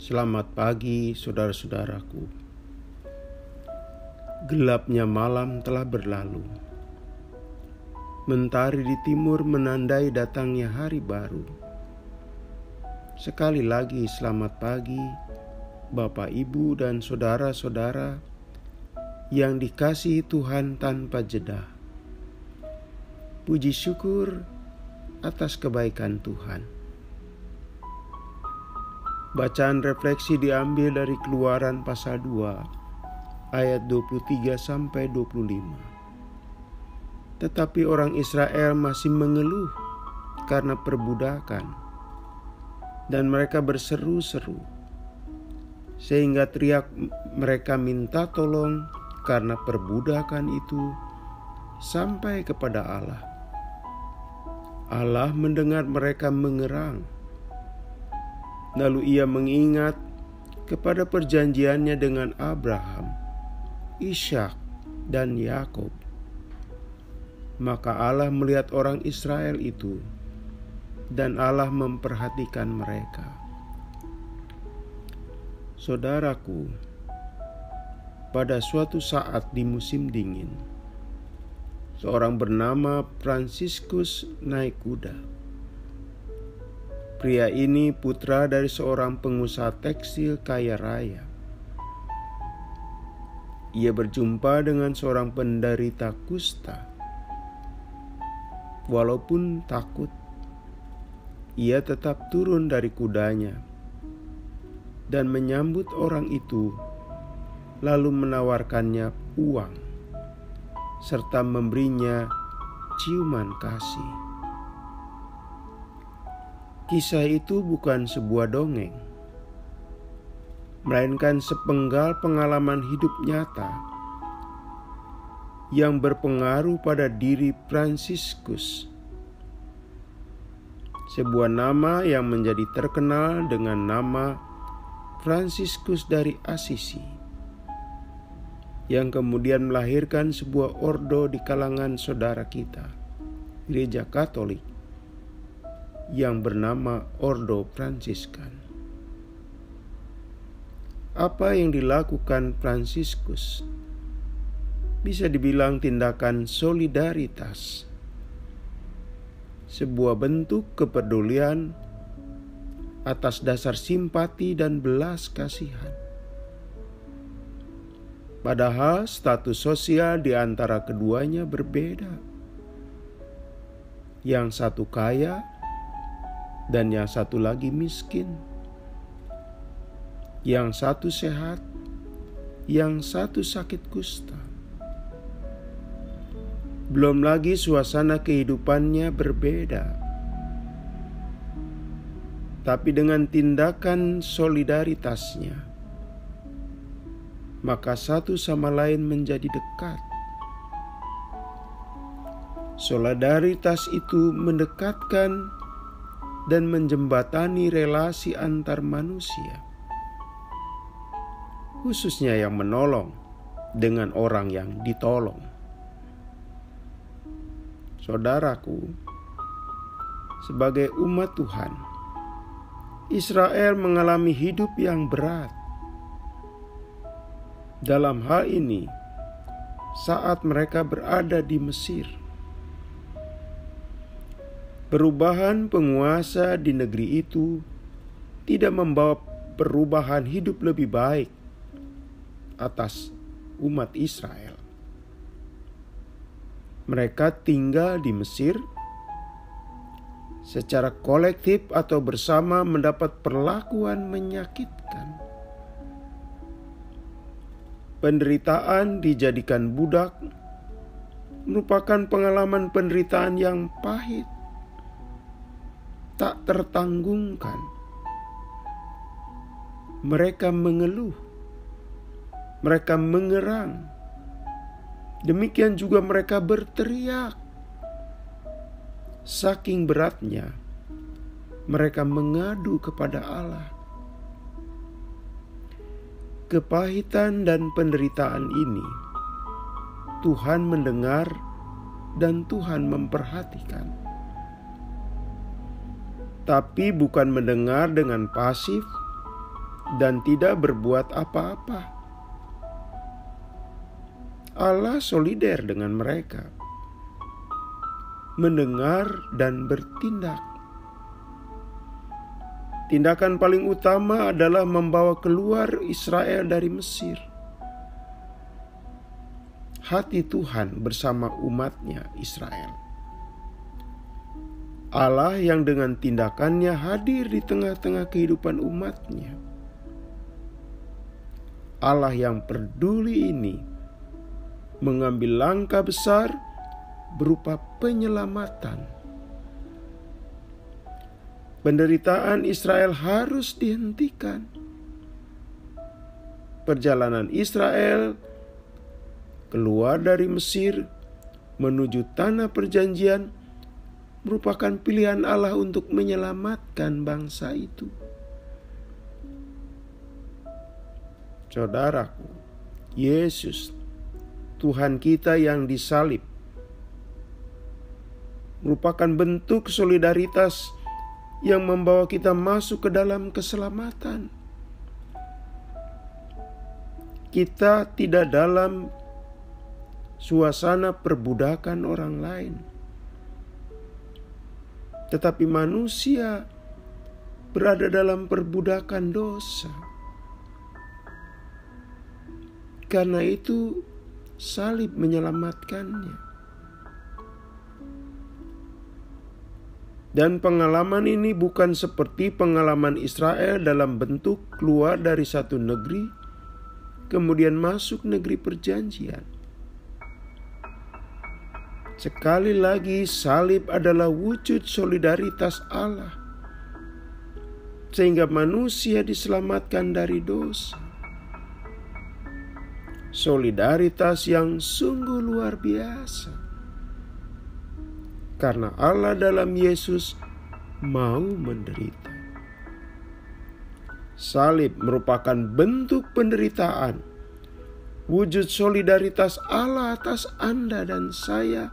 Selamat pagi, saudara-saudaraku. Gelapnya malam telah berlalu. Mentari di timur menandai datangnya hari baru. Sekali lagi selamat pagi, Bapak, Ibu, dan saudara-saudara yang dikasihi Tuhan tanpa jeda. Puji syukur atas kebaikan Tuhan. Bacaan refleksi diambil dari Keluaran pasal 2 ayat 23-25. Tetapi orang Israel masih mengeluh karena perbudakan, dan mereka berseru-seru, sehingga teriak mereka minta tolong karena perbudakan itu sampai kepada Allah. Allah mendengar mereka mengerang. Lalu ia mengingat kepada perjanjiannya dengan Abraham, Ishak, dan Yakub. Maka Allah melihat orang Israel itu, dan Allah memperhatikan mereka. Saudaraku, pada suatu saat di musim dingin, seorang bernama Fransiskus naik kuda. Pria ini putra dari seorang pengusaha tekstil kaya raya. Ia berjumpa dengan seorang penderita kusta. Walaupun takut, ia tetap turun dari kudanya dan menyambut orang itu, lalu menawarkannya uang serta memberinya ciuman kasih. Kisah itu bukan sebuah dongeng, melainkan sepenggal pengalaman hidup nyata yang berpengaruh pada diri Fransiskus, sebuah nama yang menjadi terkenal dengan nama Fransiskus dari Assisi, yang kemudian melahirkan sebuah ordo di kalangan saudara kita, Gereja Katolik, yang bernama Ordo Fransiskan. Apa yang dilakukan Fransiskus bisa dibilang tindakan solidaritas, sebuah bentuk kepedulian atas dasar simpati dan belas kasihan. Padahal status sosial di antara keduanya berbeda. Yang satu kaya dan yang satu lagi miskin. Yang satu sehat, yang satu sakit kusta. Belum lagi suasana kehidupannya berbeda. Tapi dengan tindakan solidaritasnya, maka satu sama lain menjadi dekat. Solidaritas itu mendekatkan dan menjembatani relasi antar manusia, khususnya yang menolong dengan orang yang ditolong. Saudaraku, sebagai umat Tuhan, Israel mengalami hidup yang berat. Dalam hal ini, saat mereka berada di Mesir, perubahan penguasa di negeri itu tidak membawa perubahan hidup lebih baik atas umat Israel. Mereka tinggal di Mesir secara kolektif atau bersama mendapat perlakuan menyakitkan. Penderitaan dijadikan budak merupakan pengalaman penderitaan yang pahit, tak tertanggungkan. Mereka mengeluh, mereka mengerang, demikian juga mereka berteriak. Saking beratnya, mereka mengadu kepada Allah. Kepahitan dan penderitaan ini Tuhan mendengar dan Tuhan memperhatikan. Tapi bukan mendengar dengan pasif dan tidak berbuat apa-apa. Allah solider dengan mereka, mendengar dan bertindak. Tindakan paling utama adalah membawa keluar Israel dari Mesir. Hati Tuhan bersama umatnya Israel. Allah yang dengan tindakannya hadir di tengah-tengah kehidupan umatnya. Allah yang peduli ini mengambil langkah besar berupa penyelamatan. Penderitaan Israel harus dihentikan. Perjalanan Israel keluar dari Mesir menuju tanah perjanjian merupakan pilihan Allah untuk menyelamatkan bangsa itu. Saudaraku, Yesus, Tuhan kita yang disalib, merupakan bentuk solidaritas yang membawa kita masuk ke dalam keselamatan. Kita tidak dalam suasana perbudakan orang lain, tetapi manusia berada dalam perbudakan dosa. Karena itu salib menyelamatkannya. Dan pengalaman ini bukan seperti pengalaman Israel dalam bentuk keluar dari satu negeri, kemudian masuk negeri perjanjian. Sekali lagi, salib adalah wujud solidaritas Allah, sehingga manusia diselamatkan dari dosa. Solidaritas yang sungguh luar biasa, karena Allah dalam Yesus mau menderita. Salib merupakan bentuk penderitaan, wujud solidaritas Allah atas Anda dan saya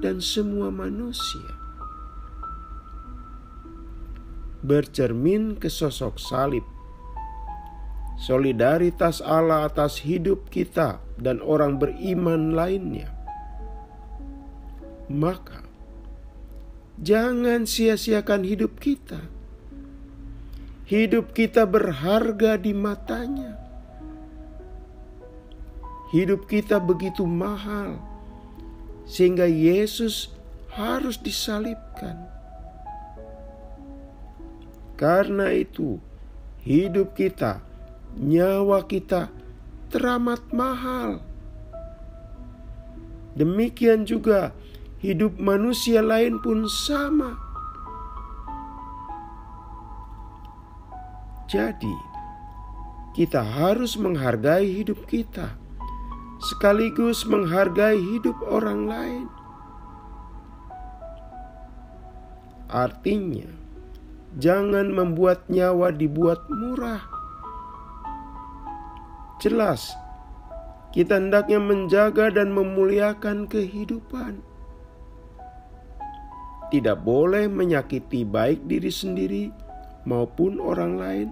dan semua manusia. Bercermin ke sosok salib, solidaritas Allah atas hidup kita dan orang beriman lainnya. Maka jangan sia-siakan hidup kita. Hidup kita berharga di matanya. Hidup kita begitu mahal, sehingga Yesus harus disalibkan. Karena itu, hidup kita, nyawa kita teramat mahal. Demikian juga hidup manusia lain pun sama. Jadi, kita harus menghargai hidup kita, sekaligus menghargai hidup orang lain. Artinya, jangan membuat nyawa dibuat murah. Jelas, kita hendaknya menjaga dan memuliakan kehidupan. Tidak boleh menyakiti baik diri sendiri maupun orang lain.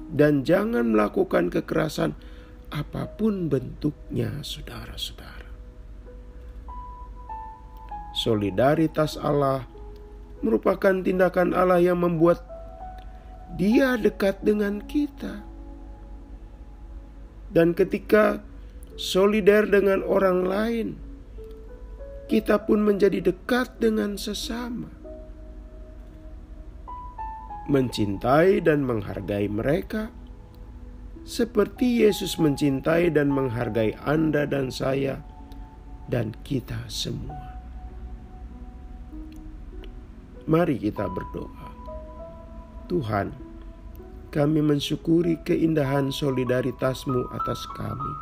Dan jangan melakukan kekerasan apapun bentuknya, saudara-saudara. Solidaritas Allah merupakan tindakan Allah yang membuat Dia dekat dengan kita. Dan ketika solider dengan orang lain, kita pun menjadi dekat dengan sesama. Mencintai dan menghargai mereka seperti Yesus mencintai dan menghargai Anda dan saya dan kita semua. Mari kita berdoa. Tuhan, kami mensyukuri keindahan solidaritas-Mu atas kami.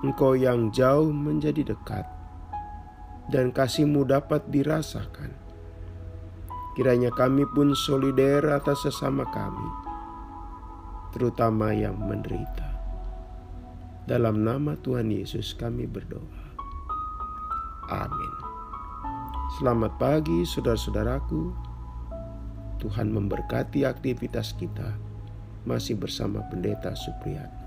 Engkau yang jauh menjadi dekat, dan kasih-Mu dapat dirasakan. Kiranya kami pun solider atas sesama kami, terutama yang menderita. Dalam nama Tuhan Yesus kami berdoa. Amin. Selamat pagi saudara-saudaraku. Tuhan memberkati aktivitas kita. Masih bersama Pendeta Supriyatna.